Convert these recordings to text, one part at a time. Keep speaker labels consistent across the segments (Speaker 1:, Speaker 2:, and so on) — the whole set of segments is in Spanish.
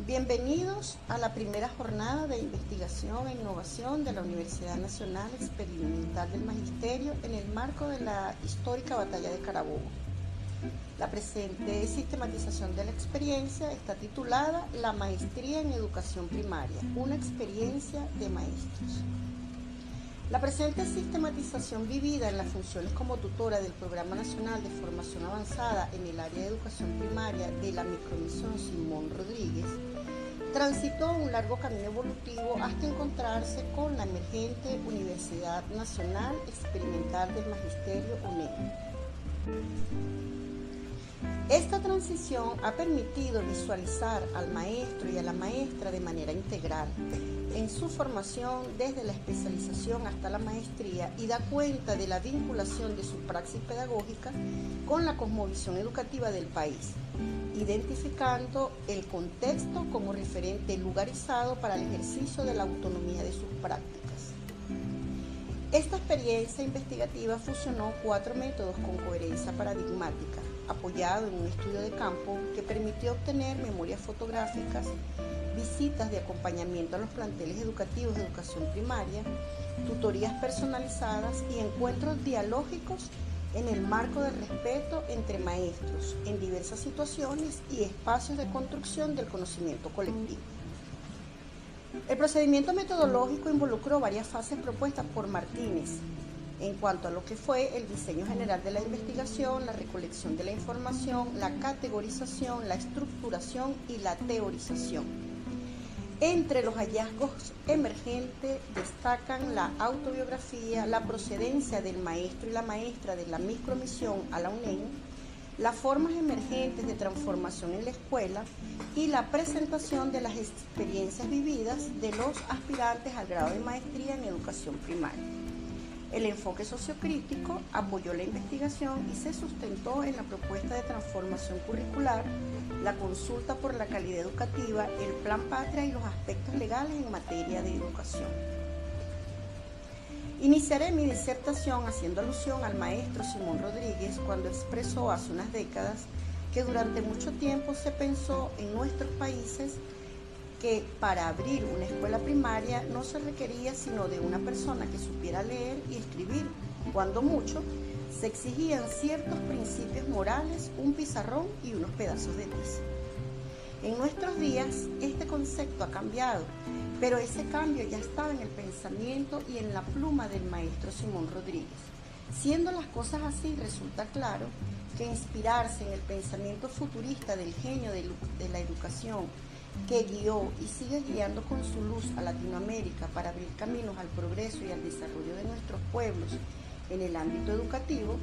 Speaker 1: Bienvenidos a la primera jornada de investigación e innovación de la Universidad Nacional Experimental del Magisterio en el marco de la histórica Batalla de Carabobo. La presente sistematización de la experiencia está titulada La Maestría en Educación Primaria, una experiencia de maestros. La presente sistematización vivida en las funciones como tutora del Programa Nacional de Formación Avanzada en el área de educación primaria de la Micromisión Simón Rodríguez transitó un largo camino evolutivo hasta encontrarse con la emergente Universidad Nacional Experimental del Magisterio UNED. Esta transición ha permitido visualizar al maestro y a la maestra de manera integral en su formación desde la especialización hasta la maestría y da cuenta de la vinculación de su praxis pedagógica con la cosmovisión educativa del país, identificando el contexto como referente lugarizado para el ejercicio de la autonomía de sus prácticas. Esta experiencia investigativa fusionó 4 métodos con coherencia paradigmática, apoyado en un estudio de campo que permitió obtener memorias fotográficas, visitas de acompañamiento a los planteles educativos de educación primaria, tutorías personalizadas y encuentros dialógicos en el marco del respeto entre maestros en diversas situaciones y espacios de construcción del conocimiento colectivo. El procedimiento metodológico involucró varias fases propuestas por Martínez en cuanto a lo que fue el diseño general de la investigación, la recolección de la información, la categorización, la estructuración y la teorización. Entre los hallazgos emergentes destacan la autobiografía, la procedencia del maestro y la maestra de la micromisión a la UNED, las formas emergentes de transformación en la escuela y la presentación de las experiencias vividas de los aspirantes al grado de maestría en educación primaria. El enfoque sociocrítico apoyó la investigación y se sustentó en la propuesta de transformación curricular, la consulta por la calidad educativa, el Plan Patria y los aspectos legales en materia de educación. Iniciaré mi disertación haciendo alusión al maestro Simón Rodríguez cuando expresó hace unas décadas que durante mucho tiempo se pensó en nuestros países que para abrir una escuela primaria no se requería sino de una persona que supiera leer y escribir. Cuando mucho, se exigían ciertos principios morales, un pizarrón y unos pedazos de tiza. En nuestros días, este concepto ha cambiado, pero ese cambio ya estaba en el pensamiento y en la pluma del maestro Simón Rodríguez. Siendo las cosas así, resulta claro que inspirarse en el pensamiento futurista del genio de la educación, que guió y sigue guiando con su luz a Latinoamérica para abrir caminos al progreso y al desarrollo de nuestros pueblos en el ámbito educativo,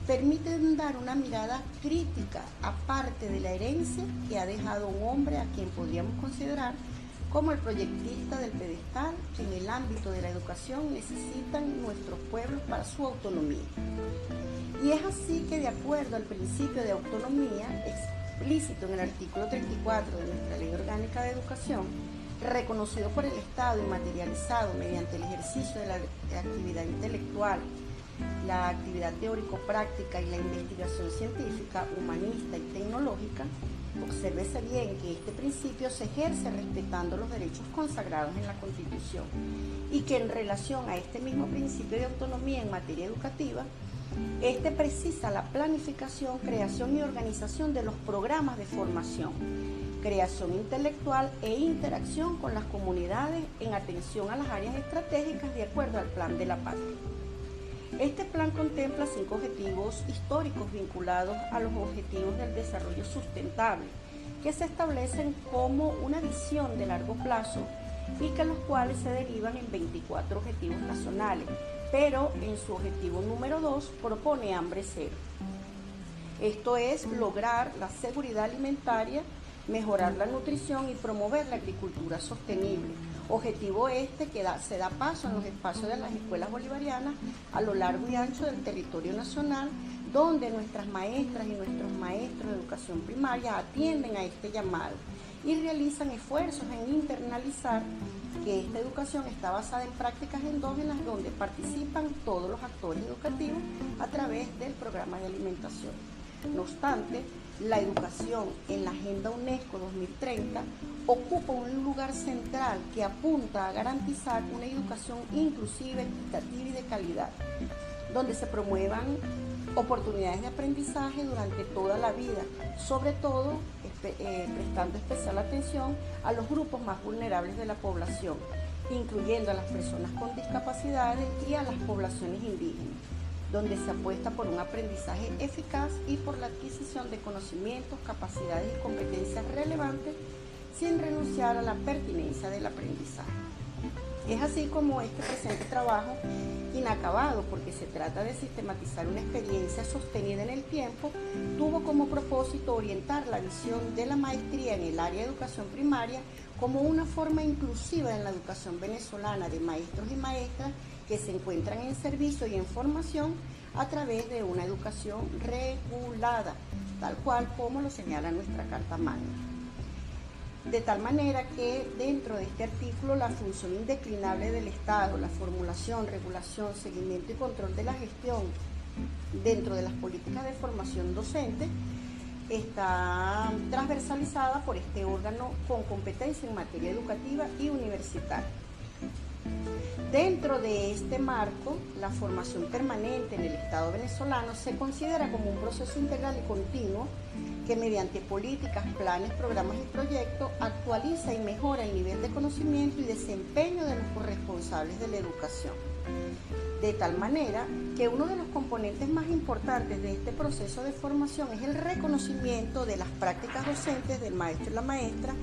Speaker 1: permite dar una mirada crítica aparte de la herencia que ha dejado un hombre a quien podríamos considerar como el proyectista del pedestal que en el ámbito de la educación necesitan nuestros pueblos para su autonomía. Y es así que, de acuerdo al principio de autonomía explícito en el artículo 34 de nuestra Ley Orgánica de Educación, reconocido por el Estado y materializado mediante el ejercicio de la actividad intelectual, la actividad teórico-práctica y la investigación científica, humanista y tecnológica, obsérvese bien que este principio se ejerce respetando los derechos consagrados en la Constitución y que en relación a este mismo principio de autonomía en materia educativa, este precisa la planificación, creación y organización de los programas de formación, creación intelectual e interacción con las comunidades en atención a las áreas estratégicas de acuerdo al Plan de la Patria. Este plan contempla 5 objetivos históricos vinculados a los objetivos del desarrollo sustentable, que se establecen como una visión de largo plazo y que los cuales se derivan en 24 objetivos nacionales, pero en su objetivo número 2 propone hambre cero. Esto es lograr la seguridad alimentaria, mejorar la nutrición y promover la agricultura sostenible. Objetivo este que se da paso en los espacios de las escuelas bolivarianas a lo largo y ancho del territorio nacional, donde nuestras maestras y nuestros maestros de educación primaria atienden a este llamado y realizan esfuerzos en internalizar que esta educación está basada en prácticas endógenas donde participan todos los actores educativos a través del programa de alimentación. No obstante, la educación en la Agenda UNESCO 2030 ocupa un lugar central que apunta a garantizar una educación inclusiva, equitativa y de calidad, donde se promuevan oportunidades de aprendizaje durante toda la vida, sobre todo prestando especial atención a los grupos más vulnerables de la población, incluyendo a las personas con discapacidades y a las poblaciones indígenas, donde se apuesta por un aprendizaje eficaz y por la adquisición de conocimientos, capacidades y competencias relevantes sin renunciar a la pertinencia del aprendizaje. Es así como este presente trabajo, inacabado porque se trata de sistematizar una experiencia sostenida en el tiempo, tuvo como propósito orientar la visión de la maestría en el área de educación primaria como una forma inclusiva en la educación venezolana de maestros y maestras que se encuentran en servicio y en formación a través de una educación regulada, tal cual como lo señala nuestra Carta Magna. De tal manera que dentro de este artículo la función indeclinable del Estado, la formulación, regulación, seguimiento y control de la gestión dentro de las políticas de formación docente está transversalizada por este órgano con competencia en materia educativa y universitaria. Dentro de este marco, la formación permanente en el Estado venezolano se considera como un proceso integral y continuo que mediante políticas, planes, programas y proyectos actualiza y mejora el nivel de conocimiento y desempeño de los corresponsables de la educación. De tal manera que uno de los componentes más importantes de este proceso de formación es el reconocimiento de las prácticas docentes del maestro y la maestra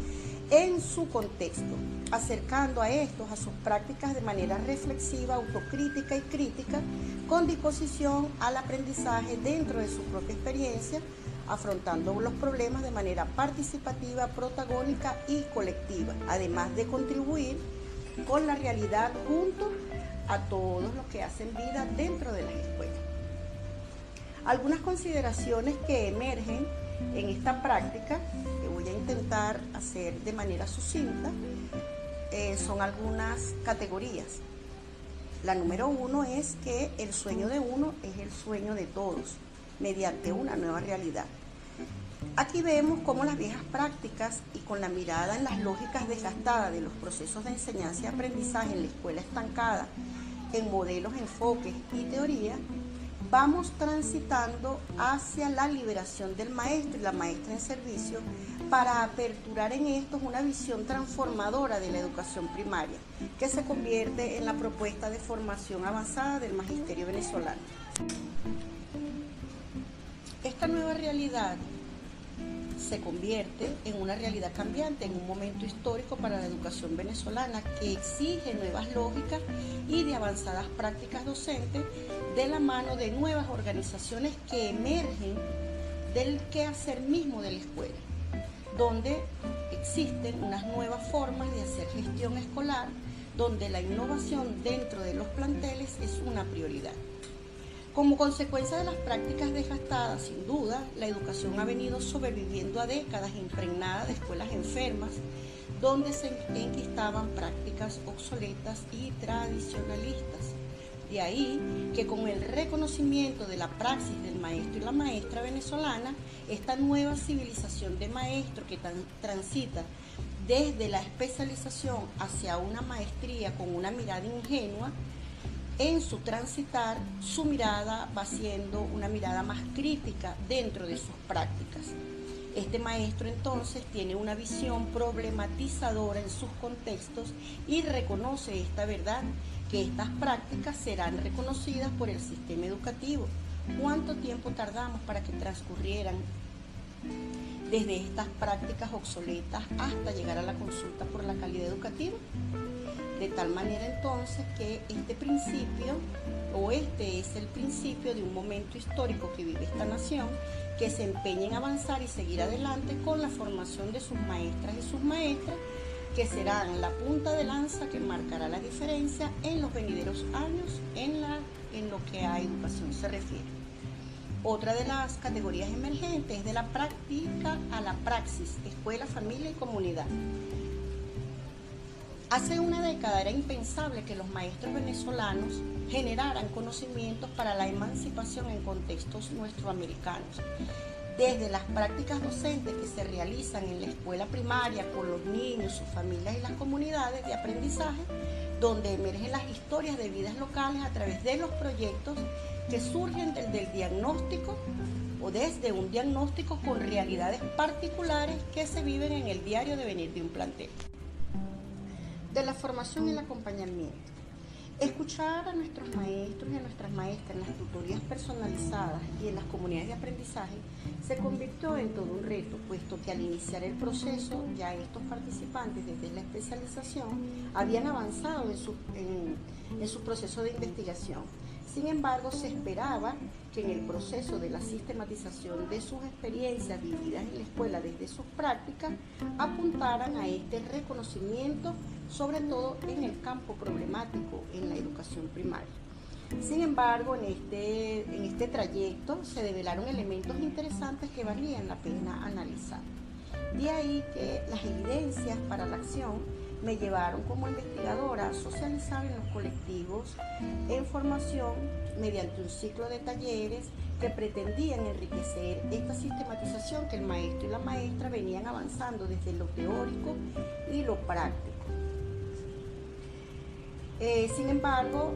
Speaker 1: en su contexto, acercando a estos a sus prácticas de manera reflexiva, autocrítica y crítica, con disposición al aprendizaje dentro de su propia experiencia, afrontando los problemas de manera participativa, protagónica y colectiva, además de contribuir con la realidad junto a todos los que hacen vida dentro de las escuelas. Algunas consideraciones que emergen en esta práctica, que voy a intentar hacer de manera sucinta, son algunas categorías. La número 1 es que el sueño de uno es el sueño de todos, mediante una nueva realidad. Aquí vemos cómo las viejas prácticas y con la mirada en las lógicas desgastadas de los procesos de enseñanza y aprendizaje en la escuela estancada, en modelos, enfoques y teoría, vamos transitando hacia la liberación del maestro y la maestra en servicio para aperturar en estos una visión transformadora de la educación primaria, que se convierte en la propuesta de formación avanzada del magisterio venezolano. Esta nueva realidad se convierte en una realidad cambiante, en un momento histórico para la educación venezolana que exige nuevas lógicas y de avanzadas prácticas docentes de la mano de nuevas organizaciones que emergen del quehacer mismo de la escuela, donde existen unas nuevas formas de hacer gestión escolar, donde la innovación dentro de los planteles es una prioridad. Como consecuencia de las prácticas desgastadas, sin duda, la educación ha venido sobreviviendo a décadas impregnada de escuelas enfermas, donde se enquistaban prácticas obsoletas y tradicionalistas. De ahí que con el reconocimiento de la praxis del maestro y la maestra venezolana, esta nueva civilización de maestro que transita desde la especialización hacia una maestría con una mirada ingenua, en su transitar, su mirada va siendo una mirada más crítica dentro de sus prácticas. Este maestro entonces tiene una visión problematizadora en sus contextos y reconoce esta verdad, que estas prácticas serán reconocidas por el sistema educativo. ¿Cuánto tiempo tardamos para que transcurrieran desde estas prácticas obsoletas hasta llegar a la consulta por la calidad educativa? De tal manera entonces que este es el principio de un momento histórico que vive esta nación, que se empeña en avanzar y seguir adelante con la formación de sus maestras y sus maestras, que serán la punta de lanza que marcará la diferencia en los venideros años en lo que a educación se refiere. Otra de las categorías emergentes es de la práctica a la praxis, escuela, familia y comunidad. Hace una década era impensable que los maestros venezolanos generaran conocimientos para la emancipación en contextos nuestroamericanos. Desde las prácticas docentes que se realizan en la escuela primaria con los niños, sus familias y las comunidades de aprendizaje, donde emergen las historias de vidas locales a través de los proyectos que surgen del diagnóstico o desde un diagnóstico con realidades particulares que se viven en el diario devenir de un plantel. De la formación y el acompañamiento. Escuchar a nuestros maestros y a nuestras maestras en las tutorías personalizadas y en las comunidades de aprendizaje se convirtió en todo un reto, puesto que al iniciar el proceso ya estos participantes desde la especialización habían avanzado en su proceso de investigación. Sin embargo, se esperaba que en el proceso de la sistematización de sus experiencias vividas en la escuela desde sus prácticas apuntaran a este reconocimiento, sobre todo en el campo problemático en la educación primaria. Sin embargo, en este trayecto se develaron elementos interesantes que valían la pena analizar. De ahí que las evidencias para la acción me llevaron como investigadora a socializar en los colectivos en formación mediante un ciclo de talleres que pretendían enriquecer esta sistematización que el maestro y la maestra venían avanzando desde lo teórico y lo práctico. Sin embargo,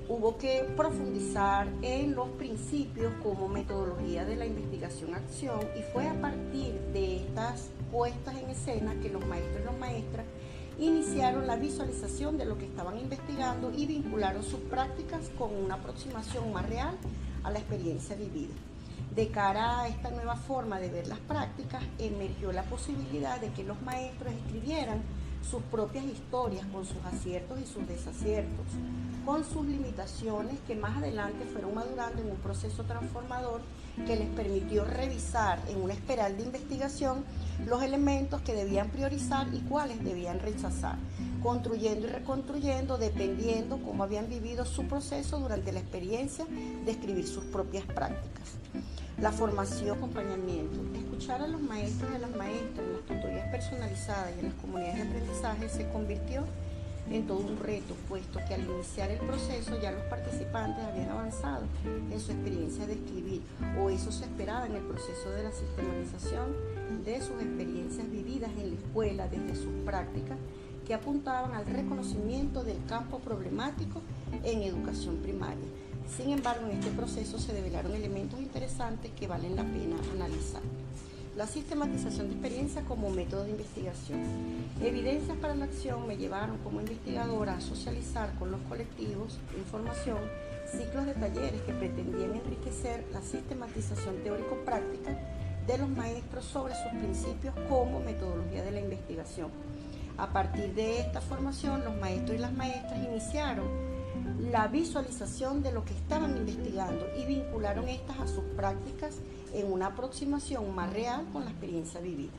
Speaker 1: hubo que profundizar en los principios como metodología de la investigación-acción y fue a partir de estas puestas en escena que los maestros y las maestras iniciaron la visualización de lo que estaban investigando y vincularon sus prácticas con una aproximación más real a la experiencia vivida. De cara a esta nueva forma de ver las prácticas, emergió la posibilidad de que los maestros escribieran sus propias historias con sus aciertos y sus desaciertos, con sus limitaciones que más adelante fueron madurando en un proceso transformador que les permitió revisar en una espiral de investigación los elementos que debían priorizar y cuáles debían rechazar, construyendo y reconstruyendo dependiendo cómo habían vivido su proceso durante la experiencia de escribir sus propias prácticas. La formación, acompañamiento, escuchar a los maestros y a las maestras en las tutorías personalizadas y en las comunidades de aprendizaje se convirtió en todo un reto, puesto que al iniciar el proceso ya los participantes habían avanzado en su experiencia de escribir, o eso se esperaba en el proceso de la sistematización de sus experiencias vividas en la escuela desde sus prácticas, que apuntaban al reconocimiento del campo problemático en educación primaria. Sin embargo, en este proceso se develaron elementos interesantes que valen la pena analizar. La sistematización de experiencias como método de investigación. Evidencias para la acción me llevaron como investigadora a socializar con los colectivos de información ciclos de talleres que pretendían enriquecer la sistematización teórico-práctica de los maestros sobre sus principios como metodología de la investigación. A partir de esta formación, los maestros y las maestras iniciaron la visualización de lo que estaban investigando y vincularon estas a sus prácticas en una aproximación más real con la experiencia vivida.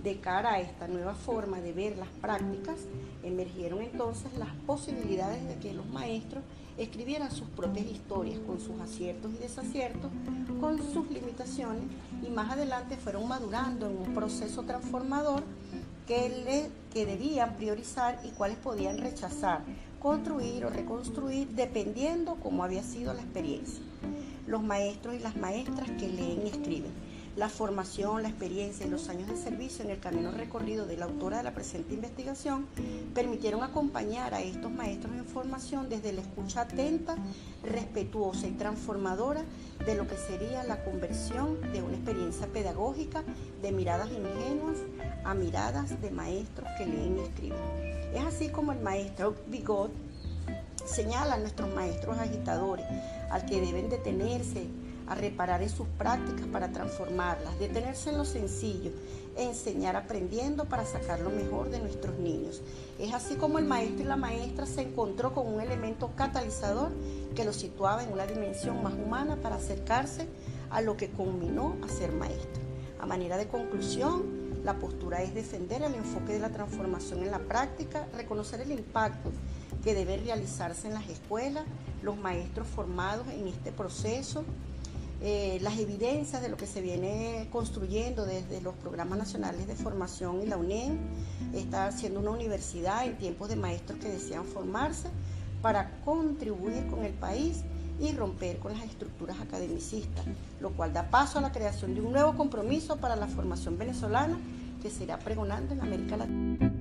Speaker 1: De cara a esta nueva forma de ver las prácticas, emergieron entonces las posibilidades de que los maestros escribieran sus propias historias con sus aciertos y desaciertos, con sus limitaciones, y más adelante fueron madurando en un proceso transformador que debían priorizar y cuáles podían rechazar, construir o reconstruir dependiendo cómo había sido la experiencia. Los maestros y las maestras que leen y escriben. La formación, la experiencia y los años de servicio en el camino recorrido de la autora de la presente investigación permitieron acompañar a estos maestros en formación desde la escucha atenta, respetuosa y transformadora de lo que sería la conversión de una experiencia pedagógica de miradas ingenuas a miradas de maestros que leen y escriben. Es así como el maestro Bigot señala a nuestros maestros agitadores al que deben detenerse a reparar en sus prácticas para transformarlas, detenerse en lo sencillo, enseñar aprendiendo para sacar lo mejor de nuestros niños. Es así como el maestro y la maestra se encontró con un elemento catalizador que lo situaba en una dimensión más humana para acercarse a lo que culminó a ser maestro. A manera de conclusión, la postura es defender el enfoque de la transformación en la práctica, reconocer el impacto que debe realizarse en las escuelas, los maestros formados en este proceso, las evidencias de lo que se viene construyendo desde los programas nacionales de formación y la UNED, está siendo una universidad en tiempos de maestros que desean formarse, para contribuir con el país y romper con las estructuras academicistas, lo cual da paso a la creación de un nuevo compromiso para la formación venezolana que se irá pregonando en América Latina.